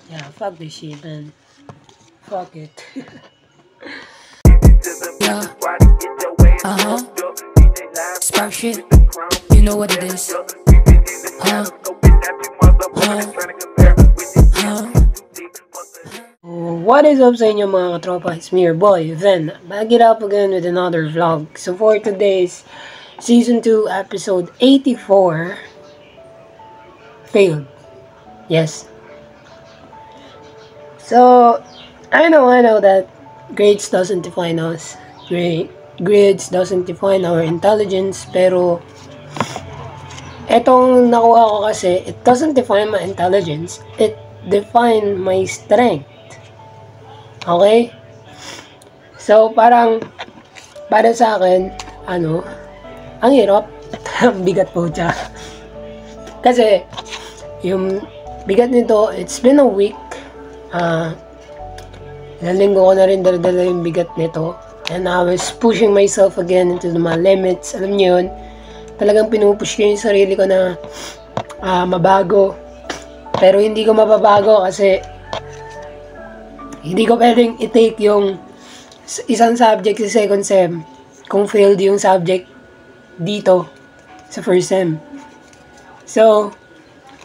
Yeah, fuck this shit, man. Fuck it. Yeah. Spark shit. You know what it is. What is up sa inyo mga katropa? It's me, your boy, Ven. Back it up again with another vlog. So for today's Season 2, Episode 84, Failed. Yes. So, I know that grades doesn't define us. Grades doesn't define our intelligence, pero etong nakuha ko kasi, it doesn't define my intelligence. It define my strength. Okay? So, para sa akin, ang hirap. Ang bigat po siya. Kasi, yung bigat nito, it's been a week. Ilang linggo ko na rin dala yung bigat nito. And I was pushing myself again into my limits. Alam niyo yun, talagang pinupush ko yung sarili ko na mabago. Pero hindi ko mababago kasi hindi ko pwedeng i-take yung isang subject sa second sem kung failed yung subject dito sa first sem. So,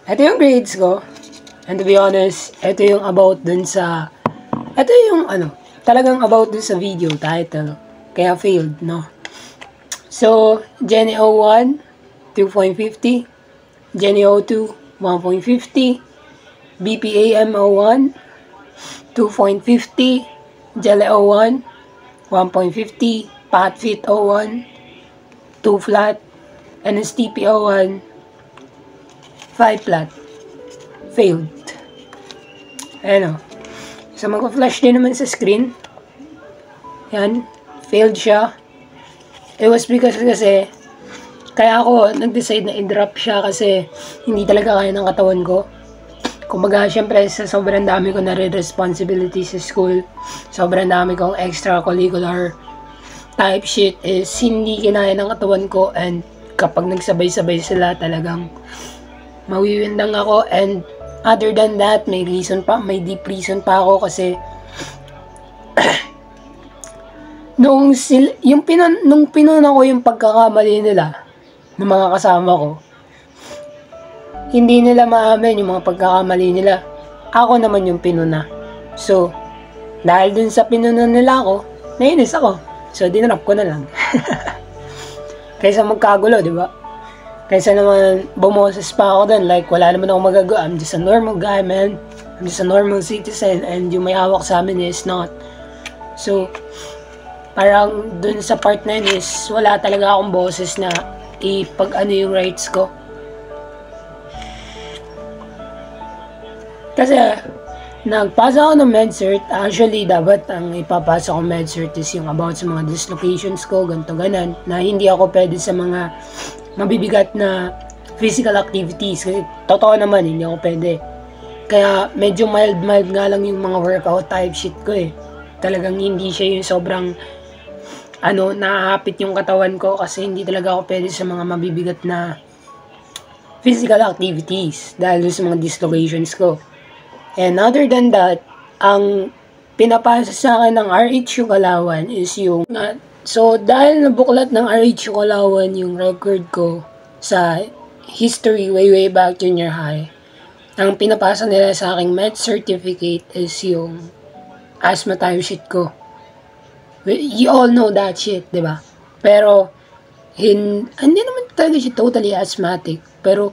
ito yung grades ko. And to be honest, ito yung about dun sa talagang about dun sa video title. Kaya failed, no? So, Jenny 01, 2.50. Jenny 02, 1.50. BPAM 01, 2.50. Jelly 01, 1.50. Patfit 01, 2 flat. NSTP 01, 5 flat. Failed. Ayan o. So, mag-flash din naman sa screen. Yan. Failed siya. It was because kasi, kaya ako nag-decide na i-drop siya kasi hindi talaga kaya ng katawan ko. Kumbaga, syempre, sa sobrang dami ko na responsibility sa school, sobrang dami kong extracurricular type shit is hindi kinaya ng katawan ko, and kapag nagsabay-sabay sila, talagang mawiwindang ako. And other than that, may deep reason pa ako kasi nung pinuna ko yung pagkakamali nila ng mga kasama ko, hindi nila maamin yung mga pagkakamali nila. Ako naman yung pinuna. So, dahil dun sa pinuna nila ako, nainis ako. So, dinrap ko na lang. Kaysa magkagulo, di ba? Kaysa naman bumoses pa ako dun, like wala naman ako magagawa. I'm just a normal guy, man. I'm just a normal citizen, and yung may hawak sa amin is not. So, parang dun sa part na yun is wala talaga akong boses na ipag-ano yung rights ko. Kasi, nagpasa ako ng MedCert. Actually, dapat ang ipapasa ko MedCert is yung about sa mga dislocations ko, ganito ganan, na hindi ako pwede sa mga mabibigat na physical activities. Kasi totoo naman, hindi ako pwede. Kaya medyo mild nga lang yung mga workout type shit ko eh. Talagang hindi siya yung sobrang nakahapit yung katawan ko kasi hindi talaga ako pwede sa mga mabibigat na physical activities dahil sa mga dislocations ko. And other than that, ang pinapasa sa akin ng RH Kalawan is yung so, dahil nabuklat ng RH Kalawan yung record ko sa history way back junior high, ang pinapasa nila sa aking med certificate is yung asthma type shit ko. You all know that shit, di ba? Pero, hindi naman talaga siya totally asthmatic. Pero,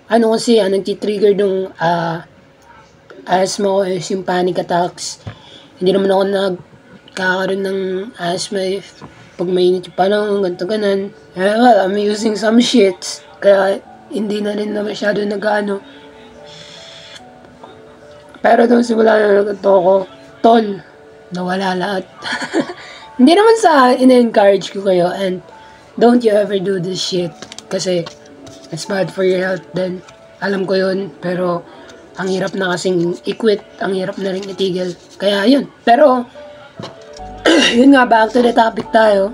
kasi, nagtitrigger nung asthma ko is yung panic attacks. Hindi naman ako nagkakaroon ng asthma if pag mainit yung panahon, ganito ganan. Well, I'm using some shit. Kaya hindi na rin na masyado nag-ano. Pero nung simula na nagkanto ko, tol, nawala lahat. Hindi naman sa ina-encourage ko kayo, and don't you ever do this shit. Kasi it's bad for your health then. Alam ko yun, pero ang hirap na kasing i-quit, ang hirap na rin itigil. Kaya yun. Pero, yun nga, back to the topic tayo.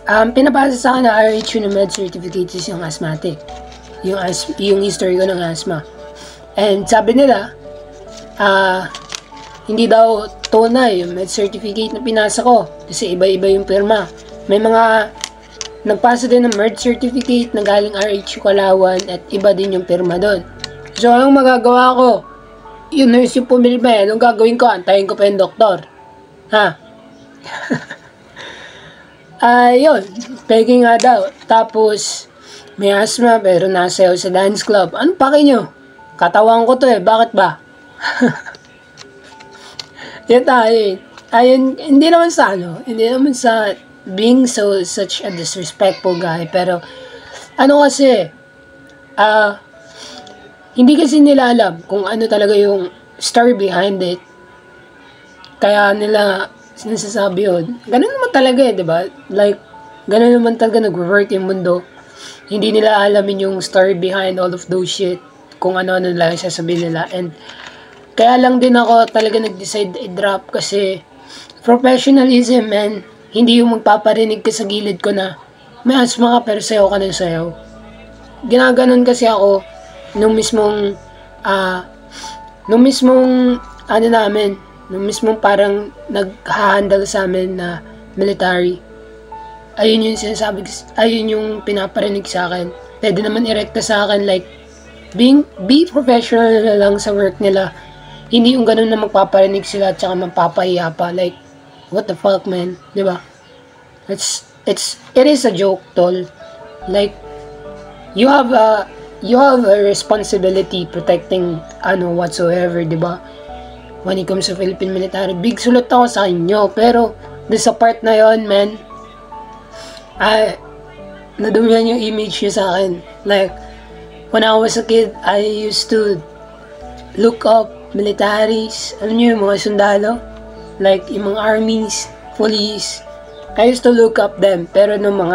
Pinapasa sa akin na RH na med certificate is yung asthmatic. Yung history ko ng asthma. And sabi nila, hindi daw tunay yung med certificate na pinasa ko kasi iba-iba yung pirma. May mga nagpasa din ng med certificate na galing RH Kalawan at iba din yung pirma doon. So, anong magagawa ko? Yung nurse yung pumilma eh. Anong gagawin ko? Antayin ko pa yung doktor. Ha? Yun. Peking nga daw. Tapos, may asthma pero nasayaw sa dance club. Ano paki nyo? Katawan ko to eh. Bakit ba? Yan tayo eh. Ayun, hindi naman sa being such a disrespectful guy, pero ano kasi hindi kasi nila alam kung ano talaga yung story behind it, kaya nila sinasabi yun. Ganun naman talaga eh, diba? Like, ganun naman talaga nag-work yung mundo. Hindi nila alamin yung story behind all of those shit, kung ano-ano lang sasabihin nila. And kaya lang din ako talaga nag-decide i-drop kasi professionalism, man. Hindi yung magpaparinig ka sa gilid ko na may asma ka pero sayaw ka ng sayaw. Ginaganon kasi ako nung mismong parang nag-handle sa amin na military. Ayun yung sinasabi, ayun yung pinaparinig sa akin. Pwede naman irekta sa akin like be professional na lang sa work nila. Hindi yung ganun na magpaparinig sila at saka magpapahiya pa. Like, what the fuck, man? Diba? It is a joke, tol. Like, you have a responsibility protecting whatsoever, diba? When it comes to Philippine military, big sulat ako sa inyo. Pero, sa part na yon, man, nadumihan yung image niya sa akin. Like, when I was a kid, I used to look up militaries, yung mga sundalo, like yung mga armies, police. I used to look up them, pero nung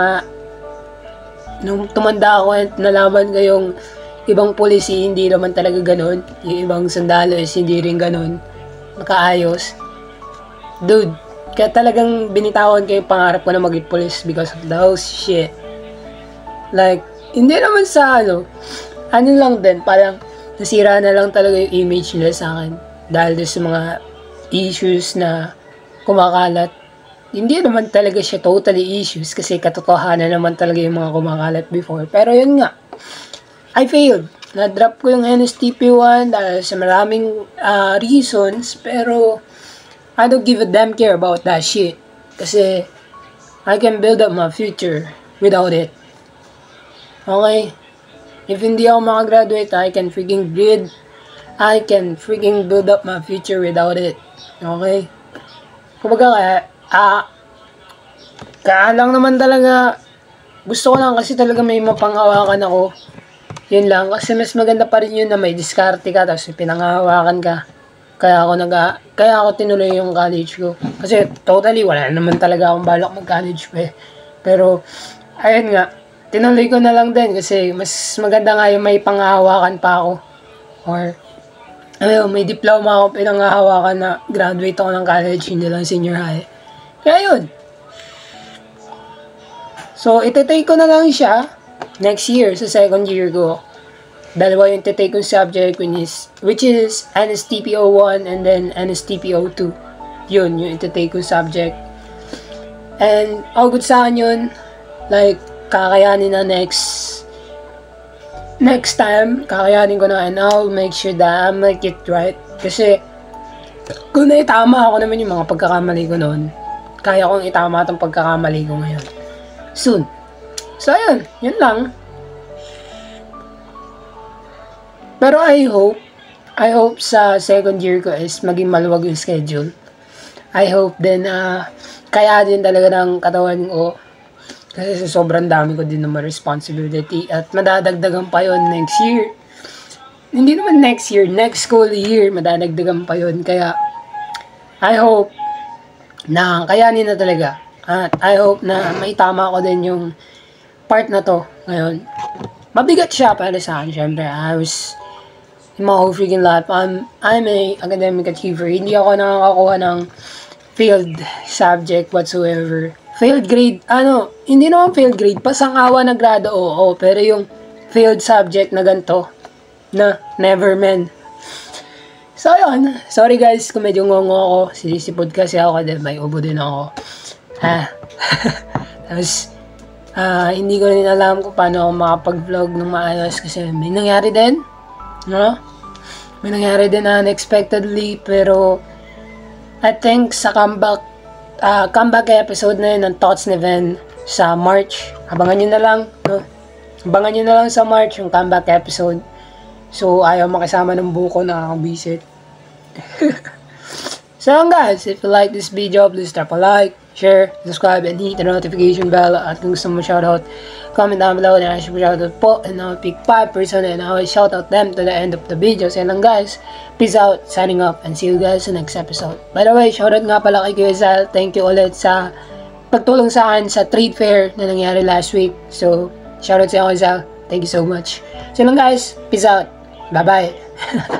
tumanda ako at nalaman ko yung ibang police, hindi naman talaga ganun. Yung ibang sundalo is hindi rin ganun, makaayos. Dude, kaya talagang binitawan ko yung pangarap ko na maging police because of those shit. Like, hindi naman sa ano lang din, parang nasira na lang talaga yung image nila sa akin dahil sa mga issues na kumakalat. Hindi naman talaga siya totally issues kasi katotohanan naman talaga yung mga kumakalat before. Pero yun nga, I failed. Na-drop ko yung NSTP1 dahil sa maraming reasons, pero I don't give a damn care about that shit kasi I can build up my future without it. Okay? If hindi ako makagraduate, I can freaking build up my future without it. Okay? Kumbaga kaya lang naman talaga, gusto ko lang kasi talaga may mapanghawakan ako. Yun lang, kasi mas maganda pa rin yun na may diskarte ka, tapos pinanghawakan ka. Kaya ako tinuloy yung college ko. Kasi totally, wala naman talaga akong balak mag-college pa eh. Pero, ayun nga, tinuloy ko na lang din kasi mas maganda nga yung may panghahawakan pa ako. Or, may diploma ako pinanghahawakan na graduate ako ng college, hindi lang senior high. Kaya yun. So, itetake ko na lang siya next year, sa second year ko. Dalawa yung itetake kong subject which is NSTP01 and then NSTP02. Yun, yung itetake kong subject. And, all good sa akin yun. Like, kakayanin na next time, kakayanin ko na and I'll make sure that I make it right. Kasi, kung naitama ako naman yung mga pagkakamali ko noon, kaya kong itama itong pagkakamali ko ngayon. Soon. So, ayun. Yun lang. Pero I hope sa second year ko is maging maluwag yung schedule. I hope din kaya din talaga ng katawan ko. Kasi sobrang dami ko din naman responsibility at madadagdagan pa yon next year. Hindi naman next year, next school year, madadagdagan pa yon. Kaya, I hope na kayanin na talaga. At I hope na maitama ko din yung part na to ngayon. Mabigat siya para sa akin, syempre. In my whole freaking life, I'm a academic achiever. Hindi ako nakakakuha ng failed subject whatsoever. Failed grade, hindi naman failed grade, pasang-awa na grado, oo, pero yung failed subject na ganito, na never, man. So, yun. Sorry guys kung medyo ngongo ako. Sinisipod kasi ako dahil may ubo din ako. Tapos, hindi ko rin alam kung paano ako makapag-vlog ng maayos kasi may nangyari din. No? May nangyari din unexpectedly, pero I think sa comeback episode na yun ng Thoughts ni Ven sa March. Abangan nyo na lang. No? Abangan nyo na lang sa March yung comeback episode. So, ayaw makisama ng buko na akong visit. So guys, if you like this video, please drop a like, share, subscribe, and hit the notification bell. At kung gusto mo shoutout, comment down below na I should shoutout po. And I'll pick 5 person and I will shoutout them to the end of the video. So lang guys, peace out, signing up, and see you guys sa next episode. By the way, shoutout nga pala kay Kuya Zal. Thank you ulit sa pagtulong sa akin sa trade fair na nangyari last week. So, shoutout sa Kuya Zal. Thank you so much. So lang guys, peace out. Bye-bye.